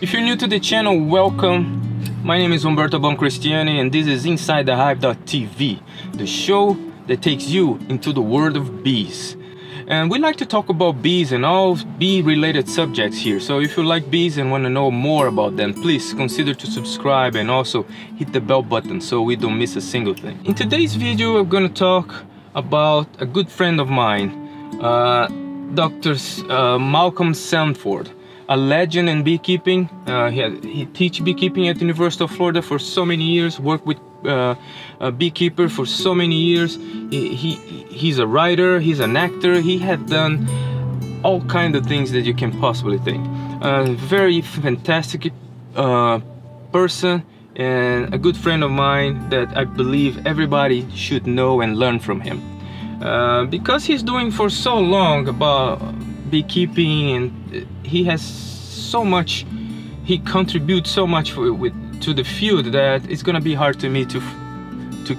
If you're new to the channel, welcome. My name is Umberto Boncristiani and this is InsideTheHive.tv, the show that takes you into the world of bees. And we like to talk about bees and all bee-related subjects here. So if you like bees and want to know more about them, please consider to subscribe and also hit the bell button so we don't miss a single thing. In today's video, I'm going to talk about a good friend of mine, Dr. Malcolm Sanford, a legend in beekeeping. He teach beekeeping at the University of Florida for so many years, worked with a beekeeper for so many years. He's a writer, he's an actor, he has done all kinds of things that you can possibly think. Very fantastic person and a good friend of mine that I believe everybody should know and learn from him. Because he's doing for so long about beekeeping and he has so much, he contributes so much to the field that it's gonna be hard to me to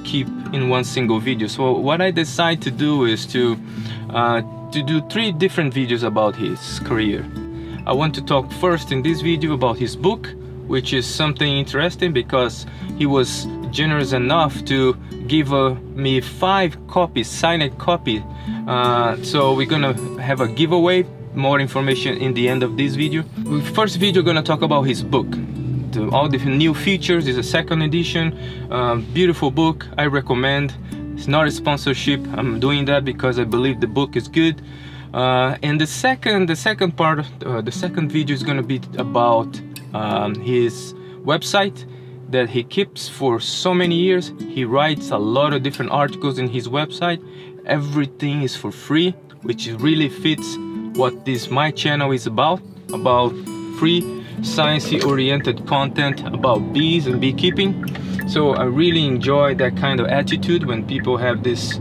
keep in one single video. So what I decided to do is to do 3 different videos about his career. I want to talk first in this video about his book, which is something interesting because he was generous enough to give me 5 copies, signed copy. So we're gonna have a giveaway. More information in the end of this video. First video, gonna talk about his book, all the new features. Is a 2nd edition, beautiful book. I recommend. It's not a sponsorship. I'm doing that because I believe the book is good. And the second part, the second video is gonna be about his website that he keeps for so many years. He writes a lot of different articles in his website. Everything is for free, which really fits what my channel is about free sciencey oriented content about bees and beekeeping. So I really enjoy that kind of attitude when people have this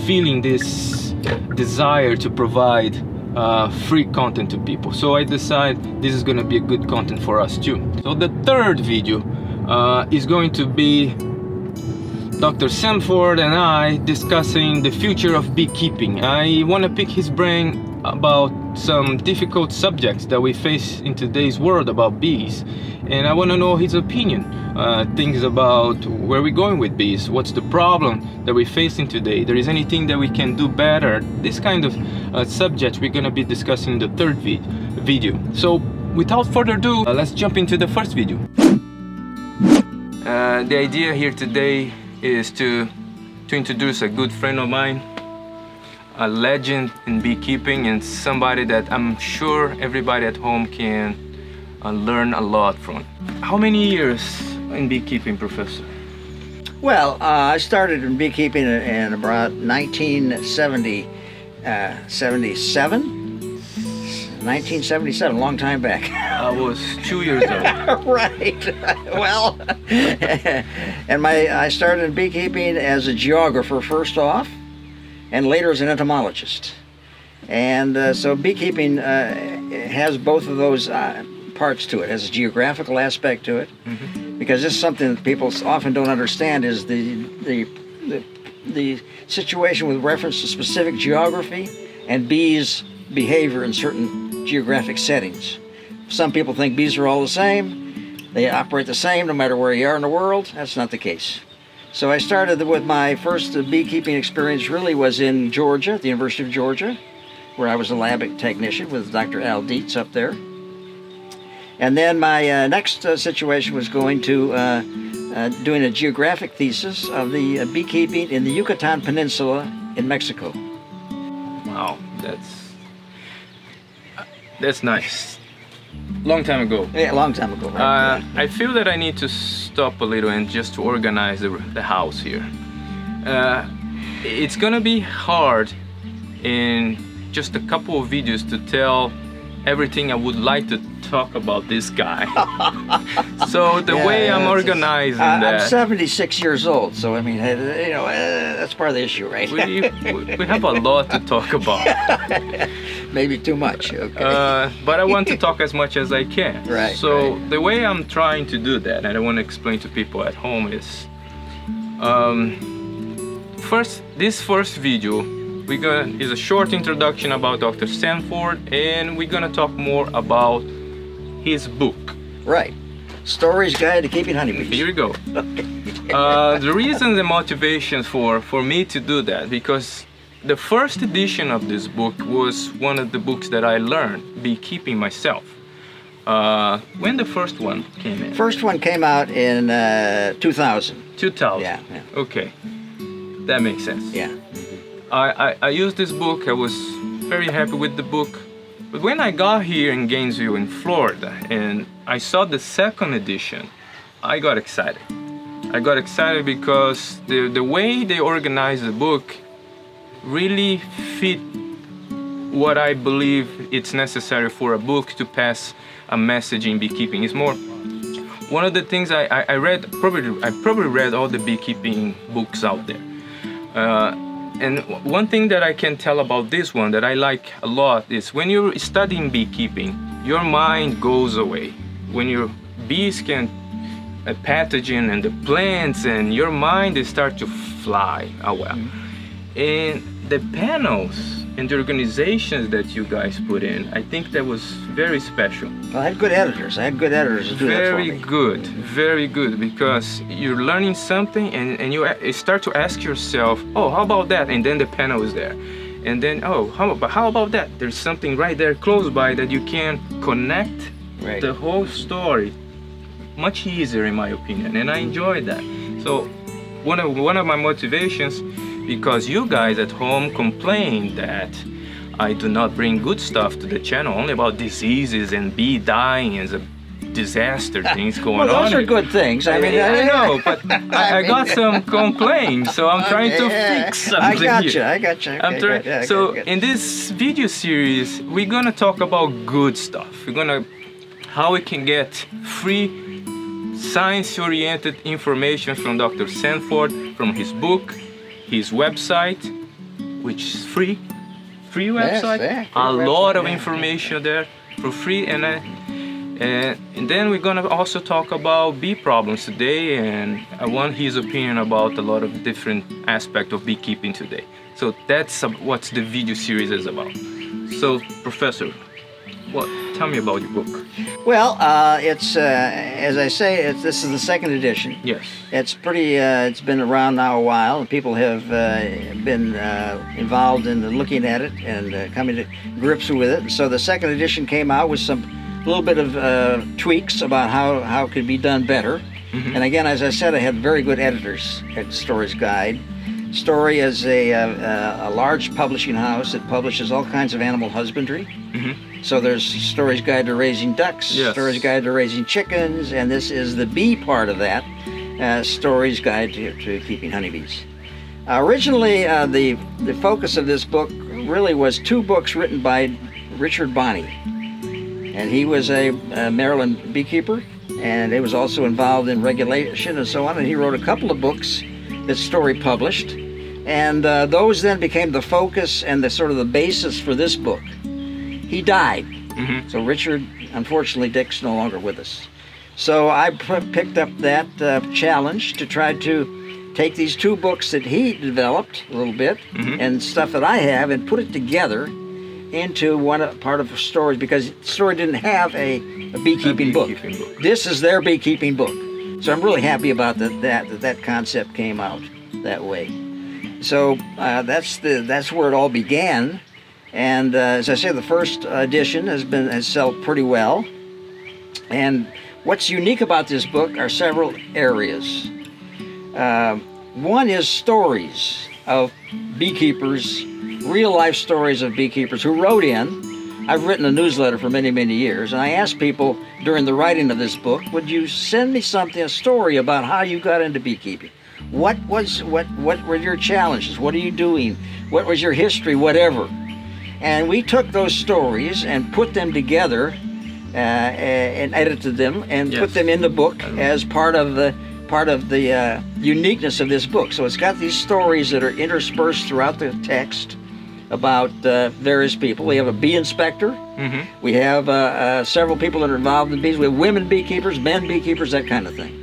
feeling, this desire to provide free content to people. So I decide this is going to be a good content for us too. So the 3rd video is going to be Dr. Sanford and I discussing the future of beekeeping. I want to pick his brain about some difficult subjects that we face in today's world about bees, and I want to know his opinion, things about where we're going with bees, what's the problem that we're facing today, there is anything that we can do better. This kind of subjects we're going to be discussing in the 3rd video. So without further ado, let's jump into the first video. The idea here today is to introduce a good friend of mine, a legend in beekeeping, and somebody that I'm sure everybody at home can learn a lot from. How many years in beekeeping, Professor? Well, I started in beekeeping in about 1977, a long time back. I was 2 years old. Right. Well, and I started in beekeeping as a geographer first off, and later as an entomologist. And so beekeeping has both of those parts to it. It has a geographical aspect to it, because this is something that people often don't understand, is the situation with reference to specific geography and bees' behavior in certain geographic settings. Some people think bees are all the same, they operate the same no matter where you are in the world. That's not the case. So I started with my first beekeeping experience really was in Georgia, at the University of Georgia, where I was a lab technician with Dr. Al Dietz up there. And then my next situation was going to doing a geographic thesis of the beekeeping in the Yucatan Peninsula in Mexico. Wow, that's nice. Long time ago. Yeah, a long time ago. Right? I feel that I need to stop a little and just to organize the house here. It's gonna be hard in just a couple of videos to tell everything I would like to talk about this guy. So the way I'm organizing that... I'm 76 years old, so I mean, you know, that's part of the issue, right? we have a lot to talk about. Maybe too much, okay. But I want to talk as much as I can. Right. So the way I'm trying to do that, and I want to explain to people at home, is this first video is a short introduction about Dr. Sanford, and we're gonna talk more about his book. Right. Storey's Guide to Keeping Honeybees. Here we go. The reasons and motivations for me to do that, because the first edition of this book was one of the books that I learned beekeeping myself. When the first one came in? First one came out in 2000. 2000. Yeah. Okay, that makes sense. Yeah. I used this book. I was very happy with the book. But when I got here in Gainesville in Florida and I saw the second edition, I got excited. I got excited because the way they organized the book really fit what I believe it's necessary for a book to pass a message in beekeeping. It's more, one of the things I read, I probably read all the beekeeping books out there. And one thing that I can tell about this one that I like a lot is when you're studying beekeeping, your mind goes away. When your bees can pathogen and the plants, and your mind they start to fly away. And the panels and the organizations that you guys put in, I think that was very special. Well, I had good editors. I had good editors to do that for me. Very good, because you're learning something and you start to ask yourself, oh, how about that? And then the panel is there. And then, oh, how about that? There's something right there close by that you can connect the whole story much easier, in my opinion, and I enjoyed that. So one of my motivations, because you guys at home complain that I do not bring good stuff to the channel, only about diseases and bee dying and the disaster things going on. Well, those are good things. I mean, I know, but I got some complaints, so I'm trying to fix something here. I got you. So in this video series, we're gonna talk about good stuff. We're gonna how we can get free science-oriented information from Dr. Sanford, from his book, his website, which is free website. Yes, a lot of information there for free, and then we're gonna also talk about bee problems today, and I want his opinion about a lot of different aspects of beekeeping today. So that's what the video series is about. So, Professor, tell me about your book. Well, it's as I say, this is the second edition. Yes. It's pretty. It's been around now a while, and people have been involved in looking at it and coming to grips with it. So the second edition came out with some little bit of tweaks about how it could be done better. Mm-hmm. And again, as I said, I had very good editors at Storey's Guide. Storey is a large publishing house that publishes all kinds of animal husbandry. Mm-hmm. So there's Storey's Guide to Raising Ducks, yes. Storey's Guide to Raising Chickens, and this is the bee part of that, Storey's Guide to Keeping Honeybees. Originally, the focus of this book really was two books written by Richard Bonney. And he was a Maryland beekeeper, and he was also involved in regulation and so on, and he wrote a couple of books that Storey published, and those then became the focus and the sort of the basis for this book. He died, so Richard, unfortunately, Dick's no longer with us. So I picked up that challenge to try to take these two books that he developed a little bit and stuff that I have and put it together into one part of Storey, because Storey didn't have a beekeeping book. This is their beekeeping book. So I'm really happy about that concept came out that way. So that's where it all began. And as I say, the first edition has sold pretty well. And what's unique about this book are several areas. One is stories of beekeepers, real life stories of beekeepers who wrote in. I've written a newsletter for many, many years, and I asked people during the writing of this book, would you send me a story about how you got into beekeeping? What were your challenges? What are you doing? What was your history? Whatever. And we took those stories and put them together and edited them and put them in the book as part of the uniqueness of this book. So it's got these stories that are interspersed throughout the text about various people. We have a bee inspector. We have several people that are involved in bees. We have women beekeepers, men beekeepers, that kind of thing.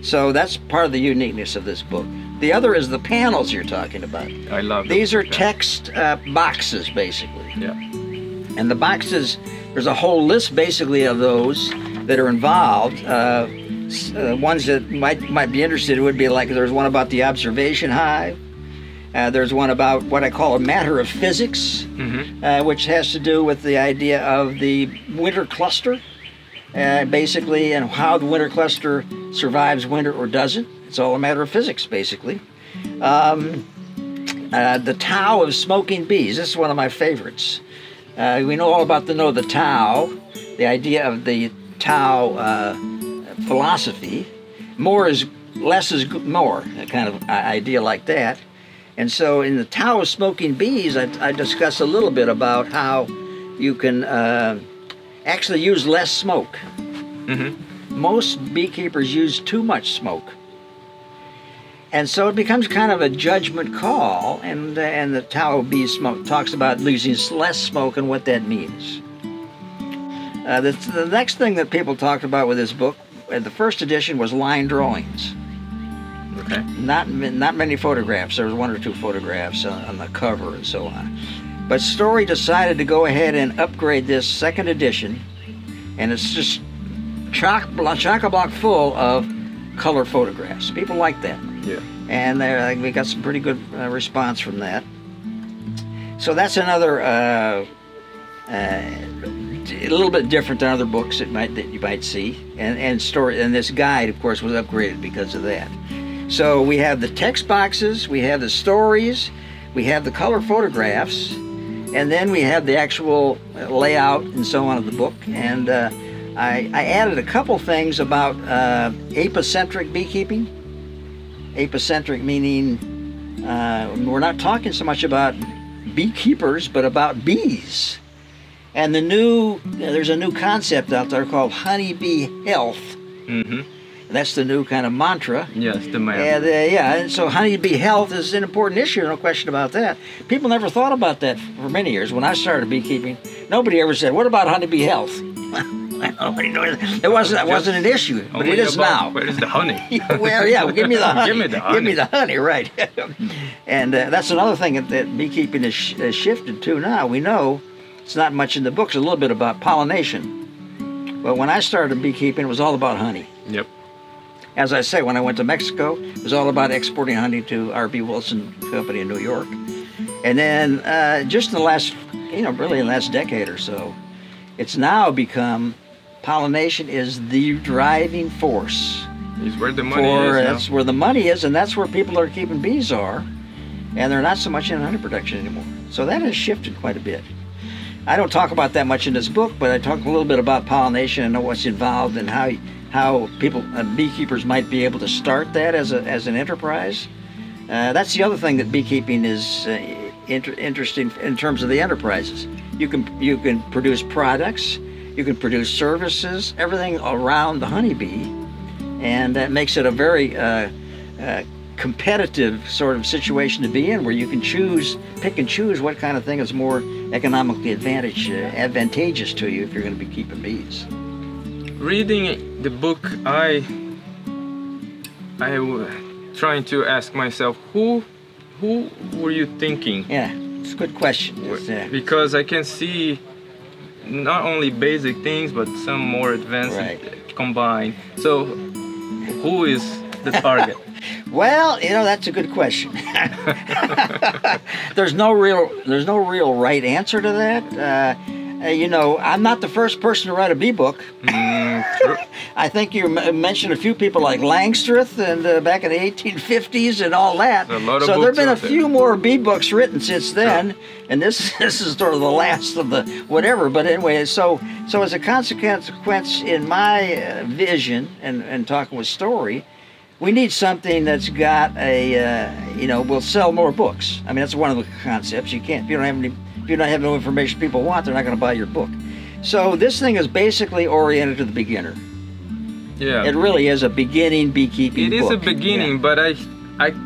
So that's part of the uniqueness of this book. The other is the panels you're talking about. I love these are text boxes, basically. Yeah. And the boxes, there's a whole list basically of those, that are involved. Ones that might be interested would be like there's one about the observation hive. There's one about what I call a matter of physics, which has to do with the idea of the winter cluster, basically, and how the winter cluster survives winter or doesn't. It's all a matter of physics, basically. The Tao of smoking bees. This is one of my favorites. We know all about the Tao, the idea of the Tao philosophy. Less is more, a kind of idea like that. And so in the Tao of smoking bees, I discuss a little bit about how you can actually use less smoke. Most beekeepers use too much smoke. And so it becomes kind of a judgment call, and the Tao of bee smoke talks about using less smoke and what that means. The next thing that people talked about with this book, the first edition, was line drawings. Okay. Not many photographs. There was one or two photographs on the cover and so on. But Storey decided to go ahead and upgrade this second edition, and it's just chock-a-block full of color photographs. People like that. Yeah. And we got some pretty good response from that. So that's another a little bit different than other books that you might see. And this guide, of course, was upgraded because of that. So we have the text boxes, we have the stories, we have the color photographs, and then we have the actual layout and so on of the book. And I added a couple things about apicentric beekeeping. Apicentric meaning we're not talking so much about beekeepers, but about bees. And there's a new concept out there called honeybee health. That's the new kind of mantra. Yes, the mantra. And, and so honeybee health is an important issue, no question about that. People never thought about that for many years. When I started beekeeping, nobody ever said, "What about honeybee health?" Nobody knew it wasn't an issue, but it is now. Where is the honey? Well, yeah, give me the honey. Give me the honey. Give me the honey, right. And that's another thing that beekeeping has shifted to now. We know it's not much in the books, a little bit about pollination. But when I started beekeeping, it was all about honey. Yep. As I say, when I went to Mexico, it was all about exporting honey to R.B. Wilson Company in New York. And then just in the last, really in the last decade or so, it's now become pollination is the driving force. It's where the money is. That's where the money is, and that's where people that are keeping bees are. And they're not so much in honey production anymore. So that has shifted quite a bit. I don't talk about that much in this book, but I talk a little bit about pollination and what's involved and how people, beekeepers might be able to start that as an enterprise. That's the other thing that beekeeping is interesting in terms of the enterprises. You can produce products, you can produce services, everything around the honeybee, and that makes it a very competitive sort of situation to be in, where you can pick and choose what kind of thing is more economically advantageous to you if you're going to be keeping bees. Reading the book, I trying to ask myself, who were you thinking? Yeah, it's a good question. Because I can see not only basic things, but some more advanced combined. So, who is the target? Well, that's a good question. There's no real right answer to that. I'm not the first person to write a bee book. True. I think you mentioned a few people like Langstreth and back in the 1850s and all that. A lot of so there have been a books out few more bee books written since then, and this is sort of the last of the whatever. But anyway, so as a consequence, in my vision and talking with Storey, we need something that's got will sell more books. I mean, that's one of the concepts. If you don't have no information people want, they're not going to buy your book. So this thing is basically oriented to the beginner. Yeah. It really is a beginning beekeeping book. It is a beginning, but I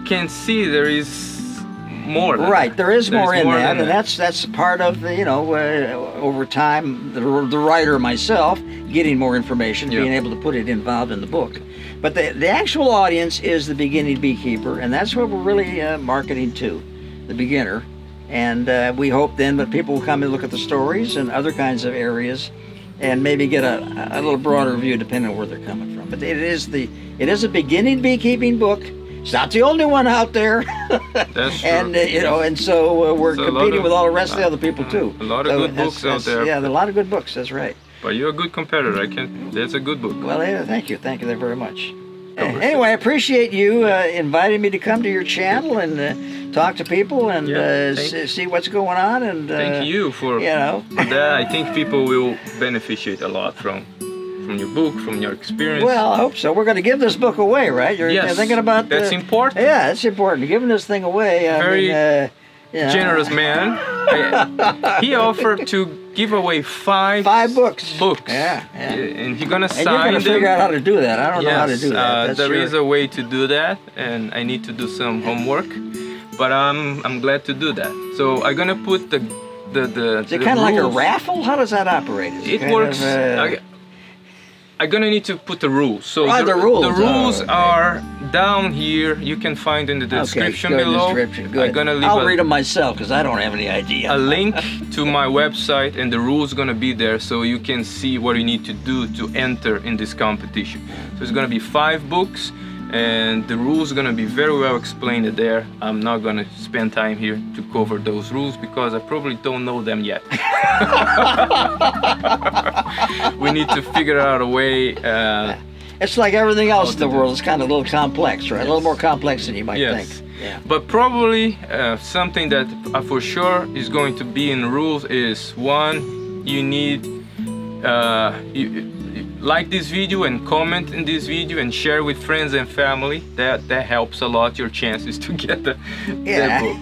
can see there is more. Right, there is more in that, and that's part of the, over time, the writer myself getting more information, being able to put it involved in the book. But the actual audience is the beginning beekeeper, and that's what we're really marketing to, the beginner. And we hope then that people will come and look at the stories and other kinds of areas and maybe get a little broader view depending on where they're coming from. But it is a beginning beekeeping book. It's not the only one out there. That's true. And you know, and so we're competing with all the rest of the other people too. A lot of good books out there. Yeah, there are a lot of good books. That's right. But you're a good competitor. That's a good book. Well, yeah, thank you very much. Anyway, I appreciate you inviting me to come to your channel and talk to people and see what's going on. And thank you for that. I think people will benefit a lot from your book, from your experience. Well, I hope so. We're going to give this book away, right? You're thinking about that's important. Yeah, it's important. Giving this thing away. Very generous man. He offered to give away five books. Yeah. And he's gonna sign them. And you're gonna figure out how to do that. I don't know how to do that. There is a way to do that, and I need to do some homework. But I'm glad to do that. So I'm gonna put the Is it kind of like a raffle? How does that operate? It works. I'm gonna need to put the rules. So the rules are down here. You can find in the description below. Good. I'm gonna leave I'll read them myself because I don't have any idea. A link to my website, and the rules gonna be there, so you can see what you need to do to enter in this competition. So it's gonna be 5 books, and the rules are gonna be very well explained there. I'm not gonna spend time here to cover those rules because I probably don't know them yet. We need to figure out a way. It's like everything else in the world. It's kind of a little complex, right? A little more complex than you might think. Yeah. But probably something that for sure is going to be in rules is, one, you need like this video and comment in this video and share with friends and family. That helps a lot your chances to get the book,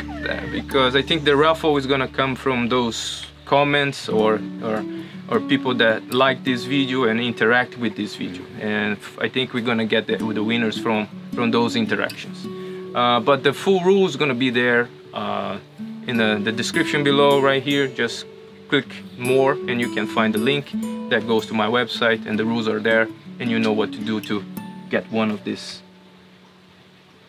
because I think the raffle is gonna come from those comments or people that like this video and interact with this video, and I think we're gonna get the winners from those interactions. But the full rules is gonna be there in the description below right here. Just click more and you can find the link that goes to my website, and the rules are there, and you know what to do to get one of these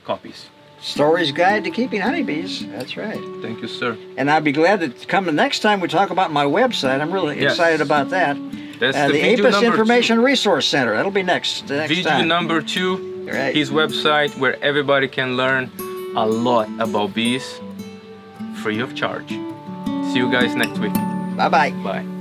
copies. Storey's Guide to Keeping Honeybees. That's right. Thank you, sir. And I'd be glad to come the next time we talk about my website. I'm really excited about that. That's the APIS Information Resource Center. That'll be next video time. number 2. Right. His website, where everybody can learn a lot about bees free of charge. See you guys next week. Bye-bye. Bye.